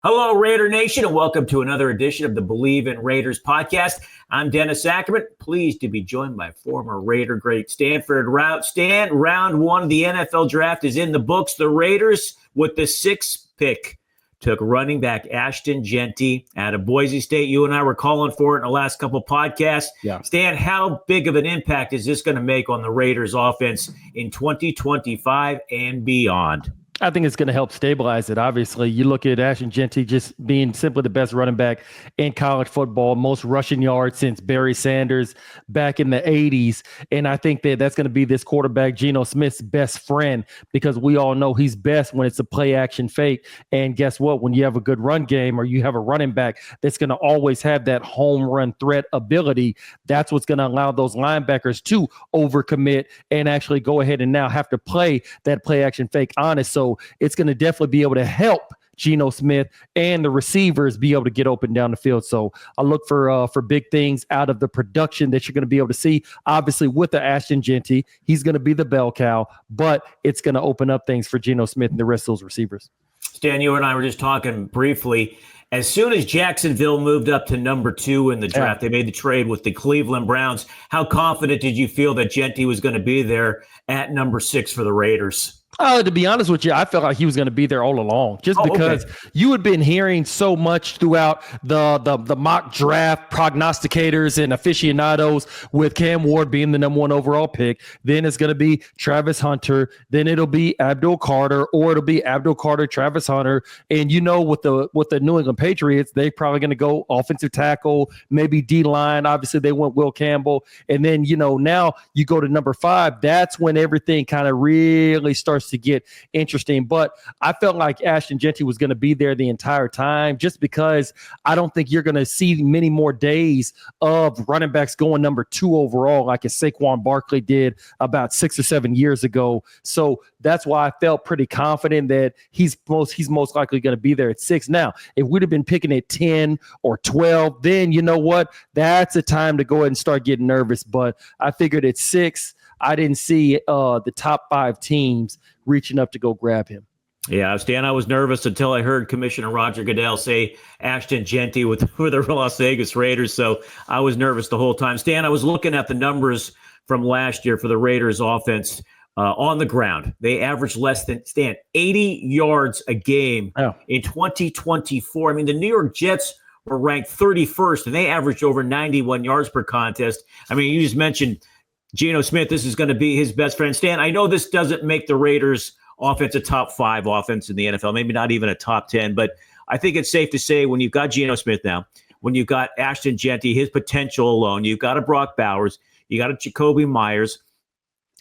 Hello, Raider Nation, and welcome to another edition of the Believe in Raiders podcast. I'm Dennis Ackerman, pleased to be joined by former Raider great Stanford Route. Stan, round one of the NFL draft is in the books. The Raiders, with the sixth pick, took running back Ashton Jeanty out of Boise State. You and I were calling for it in the last couple podcasts. Yeah. Stan, how big of an impact is this going to make on the Raiders offense in 2025 and beyond? I think it's going to help stabilize it. Obviously, you look at Ashton Jeanty just being simply the best running back in college football, most rushing yards since Barry Sanders back in the 80s. And I think that that's going to be this quarterback, Geno Smith's best friend, because we all know he's best when it's a play action fake. And guess what? When you have a good run game or you have a running back that's going to always have that home run threat ability, that's what's going to allow those linebackers to overcommit and actually go ahead and now have to play that play action fake honest. So it's going to definitely be able to help Geno Smith and the receivers be able to get open down the field. So I look for big things out of the production that you're going to be able to see. Obviously, with the Ashton Jeanty, he's going to be the bell cow, but it's going to open up things for Geno Smith and the rest of those receivers. Stan, you and I were just talking briefly. As soon as Jacksonville moved up to number 2 in the draft, they made the trade with the Cleveland Browns. How confident did you feel that Jeanty was going to be there at number 6 for the Raiders? To be honest with you, I felt like he was going to be there all along, just because you had been hearing so much throughout the mock draft prognosticators and aficionados with Cam Ward being the number 1 overall pick. Then it's going to be Travis Hunter. Then it'll be Abdul Carter, or it'll be Abdul Carter, Travis Hunter. And with the New England Patriots, they're probably going to go offensive tackle, maybe D-line. Obviously, they went Will Campbell. And then, now you go to number 5. That's when everything kind of really starts to get interesting. But I felt like Ashton Jeanty was going to be there the entire time, just because I don't think you're going to see many more days of running backs going number 2 overall like as Saquon Barkley did about 6 or 7 years ago. So that's why I felt pretty confident that he's most likely going to be there at 6. Now, if we'd have been picking at 10 or 12, then you know what? That's a time to go ahead and start getting nervous. But I figured at 6, I didn't see the top 5 teams reaching up to go grab him. Yeah, Stan, I was nervous until I heard Commissioner Roger Goodell say Ashton Jeanty for the Las Vegas Raiders, so I was nervous the whole time. Stan, I was looking at the numbers from last year for the Raiders offense on the ground. They averaged less than, Stan, 80 yards a game in 2024. I mean, the New York Jets were ranked 31st, and they averaged over 91 yards per contest. I mean, you just mentioned Geno Smith, this is going to be his best friend. Stan, I know this doesn't make the Raiders offense a top 5 offense in the NFL, maybe not even a top 10, but I think it's safe to say when you've got Geno Smith now, when you've got Ashton Jeanty, his potential alone, you've got a Brock Bowers, you got a Jacoby Myers,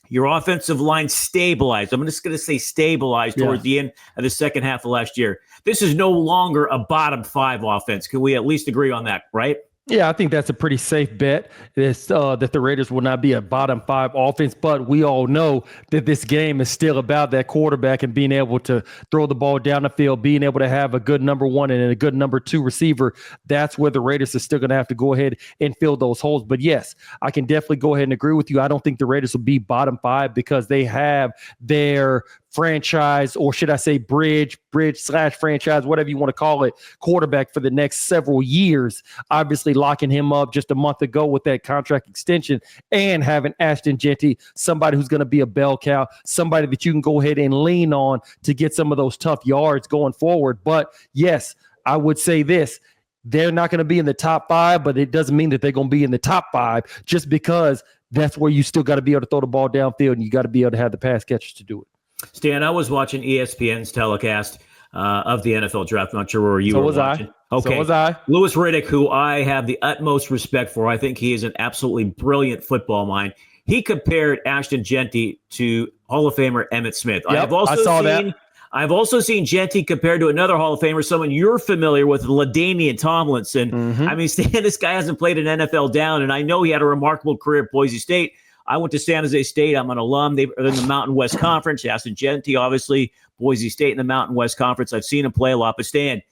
your offensive line stabilized. I'm just going to say stabilized towards the end of the second half of last year. This is no longer a bottom 5 offense. Can we at least agree on that, right? Yeah, I think that's a pretty safe bet that the Raiders will not be a bottom 5 offense, but we all know that this game is still about that quarterback and being able to throw the ball down the field, being able to have a good number 1 and a good number 2 receiver. That's where the Raiders are still going to have to go ahead and fill those holes. But yes, I can definitely go ahead and agree with you. I don't think the Raiders will be bottom 5 because they have their franchise, or should I say bridge/franchise, whatever you want to call it, quarterback for the next several years, obviously locking him up just a month ago with that contract extension, and having Ashton Jeanty, somebody who's going to be a bell cow, somebody that you can go ahead and lean on to get some of those tough yards going forward. But yes, I would say this. They're not going to be in the top 5, but it doesn't mean that they're going to be in the top 5 just because that's where you still got to be able to throw the ball downfield and you got to be able to have the pass catchers to do it. Stan, I was watching ESPN's telecast of the NFL draft. I'm not sure where you were watching. Okay. So was I. Louis Riddick, who I have the utmost respect for. I think he is an absolutely brilliant football mind. He compared Ashton Jeanty to Hall of Famer Emmitt Smith. Yep, I saw that. I've also seen Jeanty compared to another Hall of Famer, someone you're familiar with, LaDainian Tomlinson. Mm-hmm. I mean, Stan, this guy hasn't played an NFL down, and I know he had a remarkable career at Boise State. I went to San Jose State. I'm an alum. They're in the Mountain West Conference. Ashton Jeanty, obviously, Boise State in the Mountain West Conference. I've seen him play a lot. But Stan,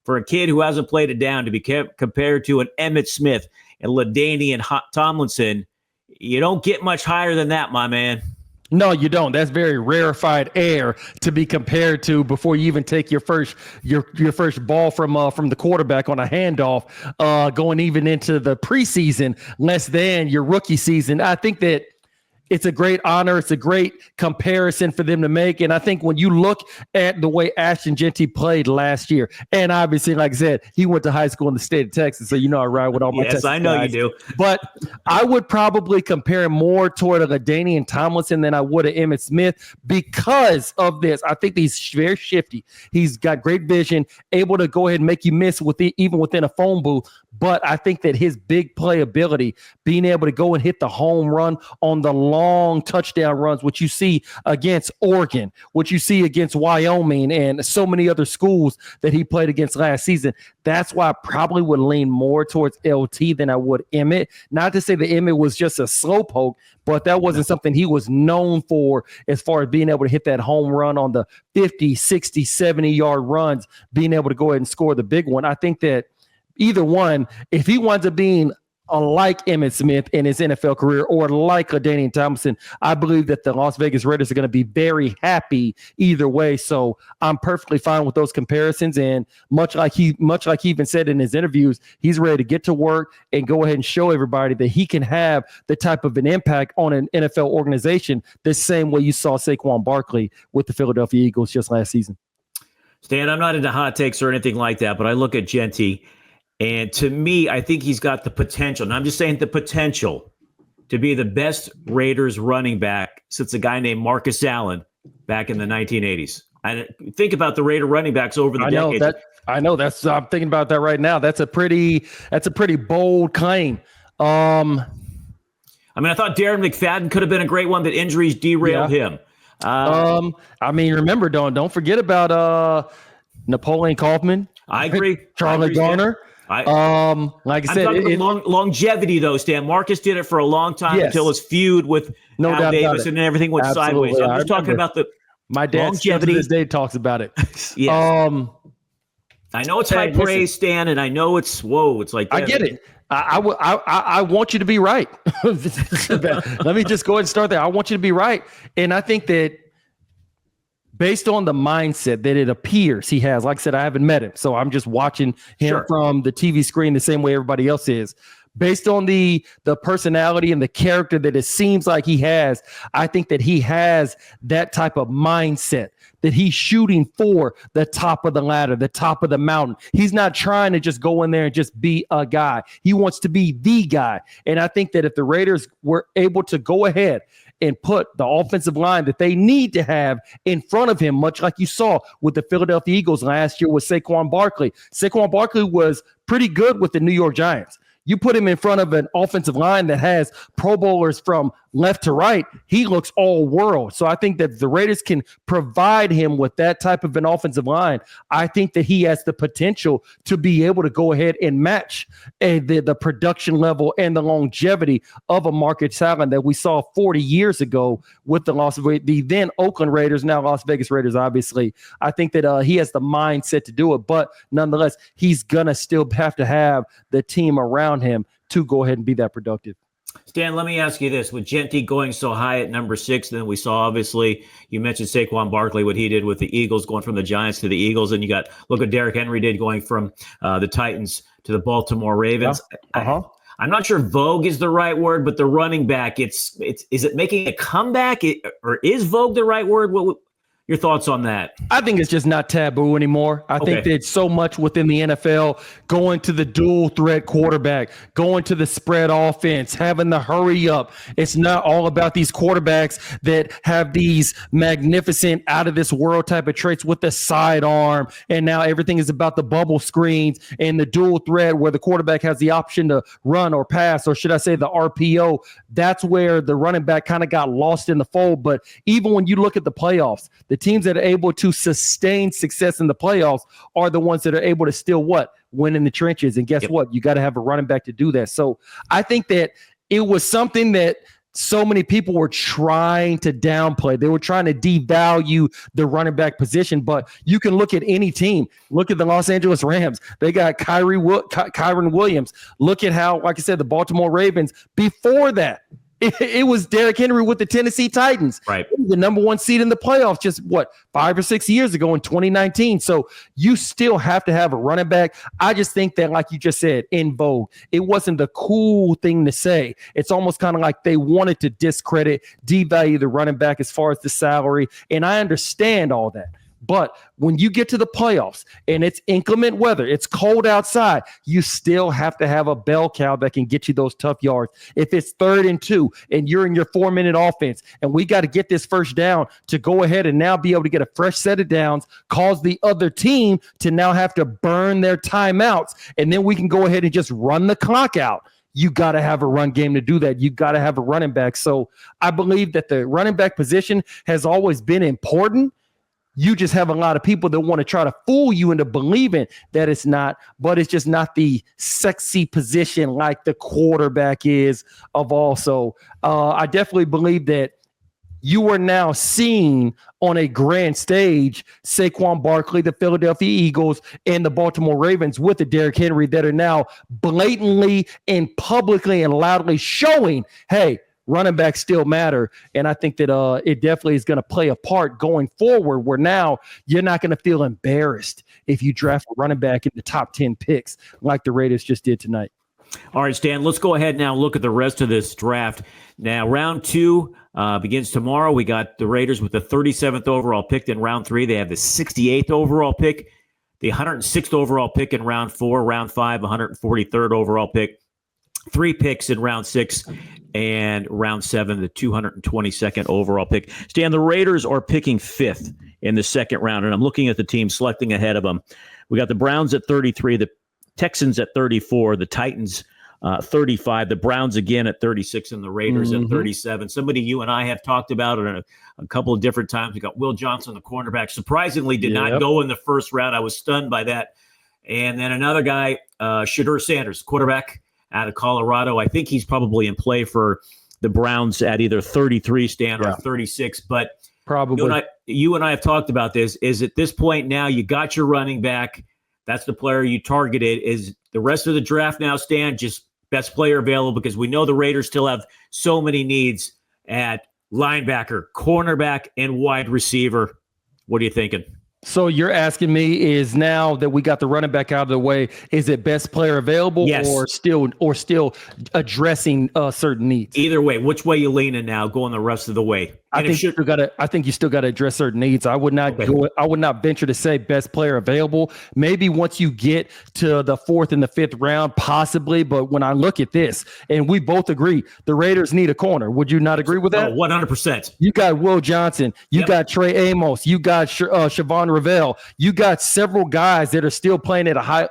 for a kid who hasn't played it down to be compared to an Emmitt Smith and LaDainian Tomlinson, you don't get much higher than that, my man. No, you don't. That's very rarefied air to be compared to before you even take your first ball from the quarterback on a handoff, going even into the preseason, less than your rookie season. I think that it's a great honor. It's a great comparison for them to make. And I think when you look at the way Ashton Jeanty played last year, and obviously, like I said, he went to high school in the state of Texas. So, I ride with all my Texas I know guys. you do. But I would probably compare him more toward a LaDainian Tomlinson than I would a Emmitt Smith because of this. I think he's very shifty. He's got great vision, able to go ahead and make you miss even within a phone booth. But I think that his big play ability, being able to go and hit the home run on the long touchdown runs, which you see against Oregon, which you see against Wyoming and so many other schools that he played against last season. That's why I probably would lean more towards LT than I would Emmitt. Not to say that Emmitt was just a slowpoke, but that wasn't something he was known for as far as being able to hit that home run on the 50, 60, 70-yard runs, being able to go ahead and score the big one. I think that either one, if he winds up being like Emmitt Smith in his NFL career or like LaDainian Tomlinson, I believe that the Las Vegas Raiders are going to be very happy either way. So I'm perfectly fine with those comparisons. And much like he even said in his interviews, he's ready to get to work and go ahead and show everybody that he can have the type of an impact on an NFL organization the same way you saw Saquon Barkley with the Philadelphia Eagles just last season. Stan, I'm not into hot takes or anything like that, but I look at Jeanty, and to me, I think he's got the potential, and I'm just saying the potential, to be the best Raiders running back since a guy named Marcus Allen back in the 1980s. I think about the Raider running backs over the decades. I'm thinking about that right now. That's a pretty bold claim. I thought Darren McFadden could have been a great one, but injuries derailed him. Remember, don't forget about Napoleon Kaufman. I agree. Charlie Garner. Like I said, longevity though, Stan. Marcus did it for a long time until his feud with Al Davis and everything went sideways. I'm just talking about my dad longevity. To this day talks about it. Yes. I know it's high praise, Stan, and I know it's like that. I get it. I want you to be right. Let me just go ahead and start there. I want you to be right, and I think that based on the mindset that it appears he has, like I said, I haven't met him, so I'm just watching him from the TV screen the same way everybody else is. Based on the personality and the character that it seems like he has, I think that he has that type of mindset, that he's shooting for the top of the ladder, the top of the mountain. He's not trying to just go in there and just be a guy. He wants to be the guy. And I think that if the Raiders were able to go ahead and put the offensive line that they need to have in front of him, much like you saw with the Philadelphia Eagles last year with Saquon Barkley. Saquon Barkley was pretty good with the New York Giants. You put him in front of an offensive line that has Pro Bowlers from left to right, he looks all world. So I think that the Raiders can provide him with that type of an offensive line. I think that he has the potential to be able to go ahead and match the production level and the longevity of a Marcus Allen that we saw 40 years ago with the then Oakland Raiders, now Las Vegas Raiders, obviously. I think that he has the mindset to do it, but nonetheless, he's going to still have to have the team around him to go ahead and be that productive. Stan, let me ask you this. With Jeanty going so high at number 6, then we saw, obviously, you mentioned Saquon Barkley, what he did with the Eagles, going from the Giants to the Eagles, and look what Derrick Henry did going from the Titans to the Baltimore Ravens. Yeah. I'm not sure vogue is the right word, but the running back, is it making a comeback, or is vogue the right word? What your thoughts on that? I think it's just not taboo anymore. I think that so much within the NFL, going to the dual threat quarterback, going to the spread offense, having the hurry up. It's not all about these quarterbacks that have these magnificent out of this world type of traits with the sidearm. And now everything is about the bubble screens and the dual threat where the quarterback has the option to run or pass, or should I say the RPO. That's where the running back kind of got lost in the fold. But even when you look at the playoffs, the teams that are able to sustain success in the playoffs are the ones that are able to still win in the trenches. And guess what? You got to have a running back to do that. So I think that it was something that so many people were trying to downplay. They were trying to devalue the running back position, but you can look at any team. Look at the Los Angeles Rams. They got Kyron Williams. Look at how, like I said, the Baltimore Ravens before that It was Derrick Henry with the Tennessee Titans. Right. The number 1 seed in the playoffs just 5 or 6 years ago in 2019. So you still have to have a running back. I just think that, like you just said, in vogue, it wasn't the cool thing to say. It's almost kind of like they wanted to discredit, devalue the running back as far as the salary. And I understand all that. But when you get to the playoffs and it's inclement weather, it's cold outside, you still have to have a bell cow that can get you those tough yards. If it's 3rd and 2 and you're in your 4-minute offense and we got to get this first down to go ahead and now be able to get a fresh set of downs, cause the other team to now have to burn their timeouts, and then we can go ahead and just run the clock out. You got to have a run game to do that. You got to have a running back. So I believe that the running back position has always been important. You just have a lot of people that want to try to fool you into believing that it's not, but it's just not the sexy position like the quarterback is of all. So I definitely believe that you are now seeing on a grand stage Saquon Barkley, the Philadelphia Eagles, and the Baltimore Ravens with the Derrick Henry that are now blatantly and publicly and loudly showing, hey, running backs still matter. And I think that it definitely is going to play a part going forward, where now you're not going to feel embarrassed if you draft a running back in the top 10 picks like the Raiders just did tonight. All right, Stan, let's go ahead now and look at the rest of this draft. Now, round 2 begins tomorrow. We got the Raiders with the 37th overall pick. In round 3, they have the 68th overall pick, the 106th overall pick in round 4, round 5, 143rd overall pick, 3 picks in round 6, and round 7, the 222nd overall pick. Stan, the Raiders are picking 5th in the second round, and I'm looking at the team selecting ahead of them. We got the Browns at 33, the Texans at 34, the Titans 35, the Browns again at 36, and the Raiders at 37. Somebody you and I have talked about it a couple of different times. We got Will Johnson, the cornerback. Surprisingly, did not go in the first round. I was stunned by that. And then another guy, Shedeur Sanders, quarterback out of Colorado. I think he's probably in play for the Browns at either 33, Stan, or 36. But probably you and I have talked about this. Is at this point now you got your running back. That's the player you targeted. Is the rest of the draft now, Stan, just best player available? Because we know the Raiders still have so many needs at linebacker, cornerback, and wide receiver. What are you thinking? So you're asking me, is now that we got the running back out of the way, is it best player available, or still addressing certain needs? Either way, which way you leaning now, going the rest of the way? I think you still got to address certain needs. I would not I would not venture to say best player available. Maybe once you get to the 4th and the 5th round, possibly. But when I look at this, and we both agree, the Raiders need a corner. Would you not agree with that? 100%. You got Will Johnson. You got Trey Amos. You got Siobhan Ravel. You got several guys that are still playing at a high.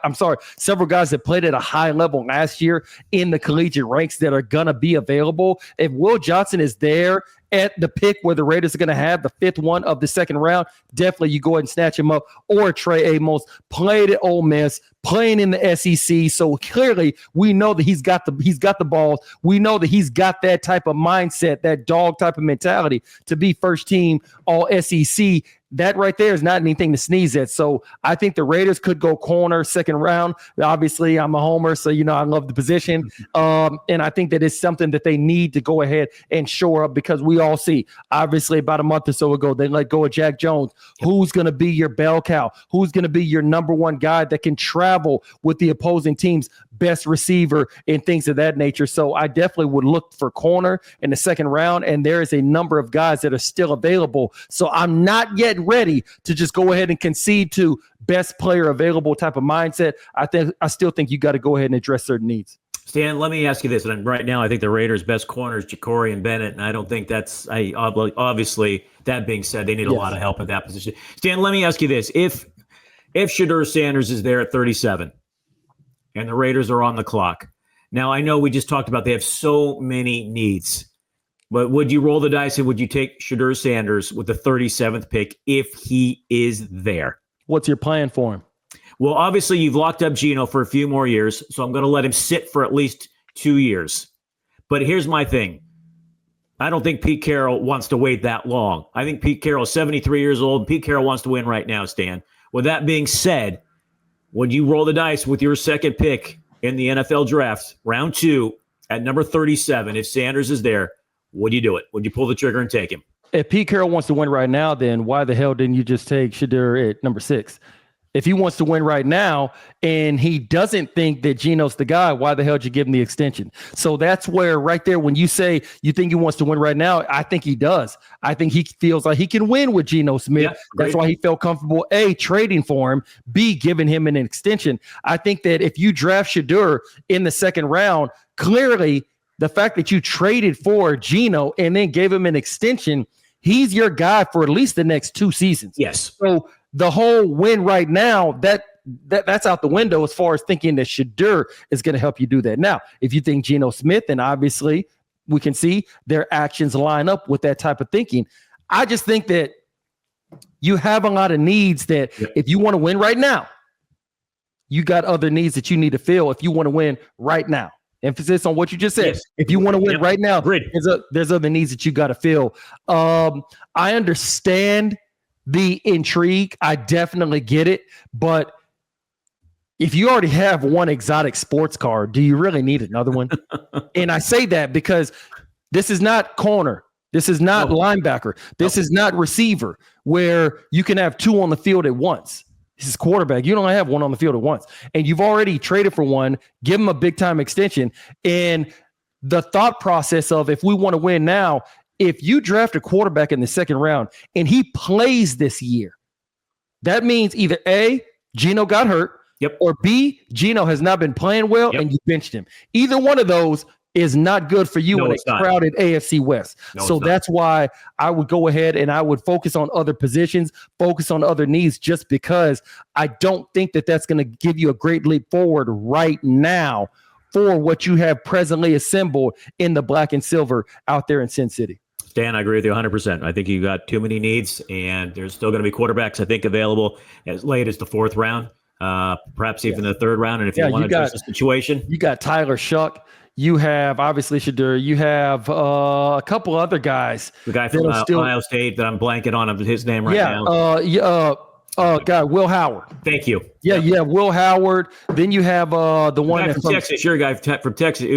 Several guys that played at a high level last year in the collegiate ranks that are gonna be available. If Will Johnson is there at the pick where the Raiders are going to have the 5th one of the second round, definitely you go ahead and snatch him up. Or Trey Amos, played at Ole Miss, playing in the SEC. So clearly we know that he's got the balls. We know that he's got that type of mindset, that dog type of mentality to be first team all SEC. That right there is not anything to sneeze at. So I think the Raiders could go corner second round. Obviously, I'm a homer, so I love the position. And I think that it's something that they need to go ahead and shore up, because we all see, obviously, about a month or so ago, they let go of Jack Jones. Who's going to be your bell cow? Who's going to be your number one guy that can travel with the opposing team's best receiver and things of that nature? So I definitely would look for corner in the second round, and there is a number of guys that are still available. So I'm not yet ready to just go ahead and concede to best player available type of mindset. I still think you got to go ahead and address certain needs. Stan, let me ask you this. And right now, I think the Raiders' best corner is Ja'Cory and Bennett, and I don't think that's obviously, that being said, they need a lot of help at that position. Stan, let me ask you this. If Shedeur Sanders is there at 37 and the Raiders are on the clock, now I know we just talked about they have so many needs, but would you roll the dice and would you take Shedeur Sanders with the 37th pick if he is there? What's your plan for him? Well, obviously, you've locked up Geno for a few more years, so I'm going to let him sit for at least 2 years. But here's my thing. I don't think Pete Carroll wants to wait that long. I think Pete Carroll is 73 years old. Pete Carroll wants to win right now, Stan. With that being said, would you roll the dice with your second pick in the NFL draft, round 2, at number 37, if Sanders is there? would you do it? Would you pull the trigger and take him? If Pete Carroll wants to win right now, then why the hell didn't you just take Shedeur at number 6? If he wants to win right now and he doesn't think that Geno's the guy, why the hell did you give him the extension? So that's where right there, when you say you think he wants to win right now, I think he does. I think he feels like he can win with Geno Smith. Yeah, that's why he felt comfortable, A, trading for him, B, giving him an extension. I think that if you draft Shedeur in the second round, clearly the fact that you traded for Geno and then gave him an extension, he's your guy for at least the next 2 seasons. Yes. So the whole win right now, that's out the window as far as thinking that Shedeur is going to help you do that. Now, if you think Geno Smith, then obviously we can see their actions line up with that type of thinking. I just think that you have a lot of needs that if you want to win right now, you got other needs that you need to fill if you want to win right now. Emphasis on what you just said. Yes. If you want to win right now, there's other needs that you got to fill. I understand the intrigue. I definitely get it. But if you already have one exotic sports car, do you really need another one? And I say that because this is not corner. This is not linebacker. This is not receiver where you can have 2 on the field at once. This is quarterback. You don't have 1 on the field at once. And you've already traded for one, give him a big time extension. And the thought process of if we want to win now, if you draft a quarterback in the second round and he plays this year, that means either A, Geno got hurt, or B, Geno has not been playing well and you benched him. Either one of those is not good for you in a crowded AFC West. So that's why I would go ahead and I would focus on other positions, focus on other needs, just because I don't think that that's going to give you a great leap forward right now for what you have presently assembled in the black and silver out there in Sin City. Dan, I agree with you 100%. I think you got too many needs, and there's still going to be quarterbacks, I think, available as late as the 4th round, perhaps even the 3rd round. And if you want to adjust the situation, you got Tyler Shuck. You have obviously Shedeur. You have a couple other guys. The guy from Ohio State that I'm blanking on his name right now. Will Howard. Thank you. Yeah, Will Howard. Then you have the one from Texas. Your guy from Texas,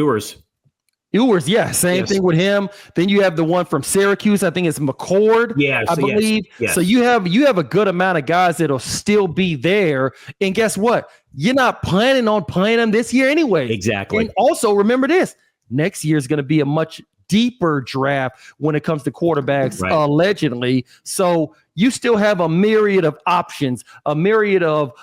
Ewers, same thing with him. Then you have the one from Syracuse. I think it's McCord. I believe. Yes. So you have a good amount of guys that'll still be there. And guess what? You're not planning on playing them this year anyway. Exactly. And also remember this: next year is going to be a much deeper draft when it comes to quarterbacks, allegedly. So you still have a myriad of options, a myriad of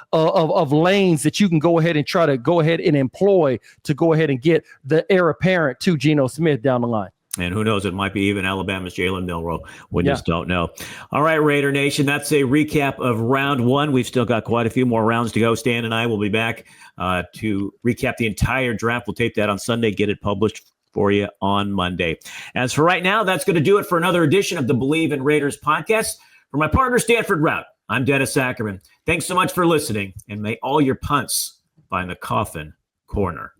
lanes that you can go ahead and try to go ahead and employ to go ahead and get the heir apparent to Geno Smith down the line. And who knows, it might be even Alabama's Jalen Milroe. We just don't know. All right, Raider Nation, that's a recap of round 1. We've still got quite a few more rounds to go. Stan and I will be back to recap the entire draft. We'll tape that on Sunday, get it published for you on Monday. As for right now, that's going to do it for another edition of the Believe in Raiders podcast. For my partner, Stanford Rout, I'm Dennis Ackerman. Thanks so much for listening, and may all your punts find the coffin corner.